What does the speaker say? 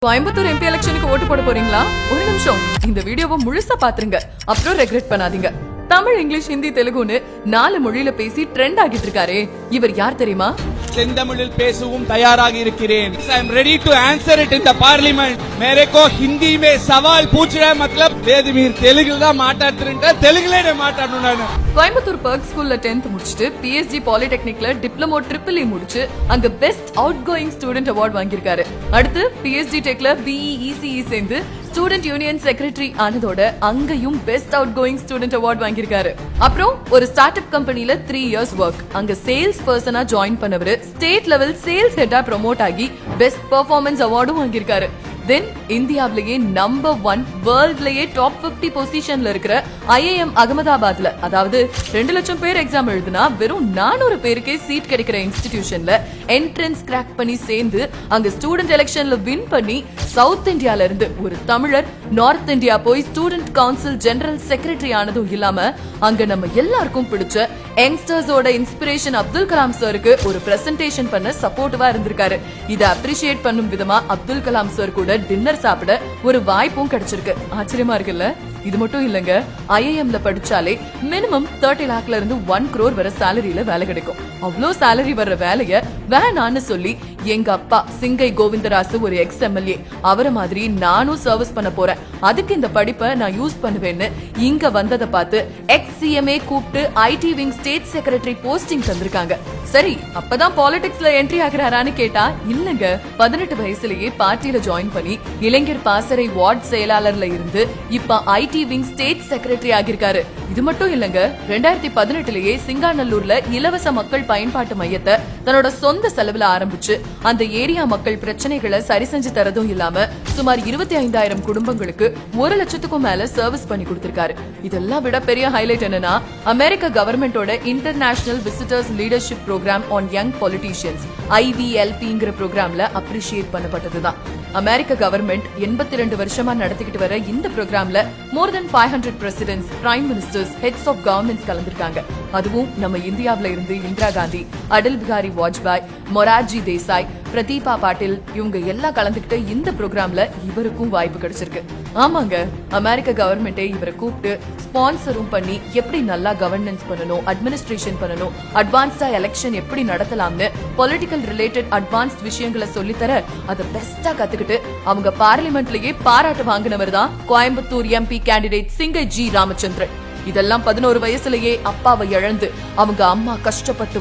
Coimbatore MP எலெக்ஷனுக்கு ஓட்டு போட போறீங்களா? ஒரு நிமிஷம் இந்த வீடியோவை முழுசா பாத்துருங்க, அப்புறம் ரெக்ரெட் பண்ணாதீங்க. தமிழ், இங்கிலீஷ், ஹிந்தி, தெலுங்குன்னு 4 மொழியில பேசி ட்ரெண்ட் ஆகிட்டு இருக்காரே, இவர் யார் தெரியுமா? செந்தமிழில் பேசவும் தயாராக இருக்கிறேன். I am ready to answer it in the parliament. मेरे को हिंदी में सवाल पूछ रहा है, मतलब வேதிமீர் தெலுங்குல தான் மாட்டாடுறேன், தெலுங்குல மாட்டாடணும் நான். கோயம்புத்தூர் பர்க் ஸ்கூல்ல 10th முடிச்சிட்டு PSG பாலிடெக்னிக்ல டிப்ளமோ EEE முடிச்சு அங்க best out going student award வாங்கியிருக்காரு. அடுத்து PSG டெக்ல BE ECE சேர்ந்து ஸ்டூடெண்ட் யூனியன் செக்ரட்டரி ஆனதோட அங்கேயும் best out going student award வாங்கியிருக்காரு. அப்புறம் ஒரு ஸ்டார்ட் அப் கம்பெனில 3 years ஒர்க், அங்க சேல்ஸ் பர்சனா ஜாயின் பண்ணவரு ஸ்டேட் லெவல் சேல்ஸ் ஹெட்டா ப்ரோமோட் ஆகி பெஸ்ட் பெர்ஃபார்மன்ஸ் அவார்டும் வாங்கியிருக்காரு. தென் இந்தியாவிலேயே நம்பர் 1 வேர்ல்ட்லயே டாப் 50 பொசிஷன்ல இருக்கிற IIM அகமதாபாத்ல, அதாவது 2 லட்சம் பேர் எக்ஸாம் எழுதுனா வெறும் 400 பேருக்கே சீட் கிடைக்கிற இன்ஸ்டிடியூஷன்ல என்ட்ரன்ஸ் கிராக் பண்ணி சேர்ந்து அங்க ஸ்டூடெண்ட் எலெக்ஷன்ல வின் பண்ணி சவுத் இந்தியால இருந்து ஒரு தமிழர் நார்த் இந்தியா போய் ஸ்டூடெண்ட் கவுன்சில் ஜெனரல் செக்ரட்டரி ஆனதும் இல்லாம அங்க நம்ம எல்லாருக்கும் பிடிச்ச யங்ஸ்டர்ஸோட இன்ஸ்பிரேஷன் அப்துல் கலாம் சாருக்கு ஒரு பிரசன்டேஷன் பண்ண சப்போர்ட்டிவா இருந்திருக்காரு. இதை அப்ரிஷியேட் பண்ணும் விதமா அப்துல் கலாம் சார் கூட டின்னர் சாப்பிட ஒரு வாய்ப்பும் கிடைச்சிருக்கு. ஆச்சரியமா இருக்குல்ல? இது மட்டும் இல்லங்க, IIMல படிச்சாலே மினிமம் 30 lakhல இருந்து 1 crore வரை சாலரியில வேலை கிடைக்கும். அவ்வளோ சாலரி வர்ற வேலைய வேணான்னு சொல்லி எங்க அப்பா சிங்கை கோவிந்தராசு ஒரு ex-MLA, அவரை மாதிரி நானும் சர்வீஸ் பண்ண போறேன், அதுக்கு இந்த படிப்பை நான் யூஸ் பண்ணுவேன்னு இங்க வந்ததை பார்த்து ex-CMA கூப்பிட்டு IT wing state secretary posting தந்திருக்காங்க. சரி, அப்பதான் பாலிடிக்ஸ்ல என்ட்ரி ஆகிறாரான்னு கேட்டா இல்லங்க, 18 வயசுலயே பார்ட்டியில ஜாயின் பண்ணி இளைஞர் பாசறை வார்டு செயலாளர்ல இருந்து இப்ப IT விங் ஸ்டேட் செக்ரட்டரி ஆகியிருக்காரு. இது மட்டும் இல்லங்க, 2018லயே சிங்காநல்லூர்ல இலவச மக்கள் பயன்பாட்டு மையத்தை தன்னோட சொந்த செலவுல ஆரம்பிச்சு அந்த ஏரியா மக்கள் பிரச்சனைகளை சரி செஞ்சு தரதும் இல்லாம சுமார் 25,000 குடும்பங்களுக்கு 1 லட்சத்துக்கும் மேல சர்வீஸ் பண்ணி கொடுத்திருக்காரு. இதெல்லாம் விட பெரிய ஹைலைட் என்னன்னா, அமெரிக்க கவர்மெண்டோட international visitors leadership program on young politicians IVLPங்கிற ப்ரோக்ராம்ல அப்ரிஷியேட் பண்ணப்பட்டதுதான். அமெரிக்க கவர்மெண்ட் 82 வருஷமா நடத்திக்கிட்டு வர இந்த ப்ரோக்ராம்ல more than 500 presidents, prime ministers, heads of governments கலந்துருக்காங்க. அதுவும் நம்ம இந்தியாவில இருந்து இந்திரா காந்தி, அடல் பிகாரி வாஜ்பாய், மொரார்ஜி தேசாய், பிரதீபா பாட்டில் இவங்க எல்லாம் கலந்துக்கிட்ட இந்த ப்ரோக்ராம்ல இவருக்கும் வாய்ப்பு கிடைச்சிருக்கு. ஆமாங்க, அமெரிக்க கவர்மெண்டே இவரை கூப்பிட்டு ஸ்பான்சரும் பண்ணி எப்படி நல்லா கவர்னன்ஸ் பண்ணணும், அட்மினிஸ்ட்ரேஷன் பண்ணணும், அட்வான்ஸ்டா எலெக்ஷன் எப்படி நடத்தலாம்னு பொலிட்டிக்கல் ரிலேட்டட் அட்வான்ஸ்ட் விஷயங்களை சொல்லித்தர அதை பெஸ்டா கத்துக்கிட்டு அவங்க பார்லிமெண்ட்லயே பாராட்டு வாங்கினவர் தான் கோயம்புத்தூர் MP கேண்டிடேட் சிங்கை G. ராமச்சந்திரன். இதெல்லாம் 11 வயசுலயே அப்பாவை இழந்து அவங்க அம்மா கஷ்டப்பட்டு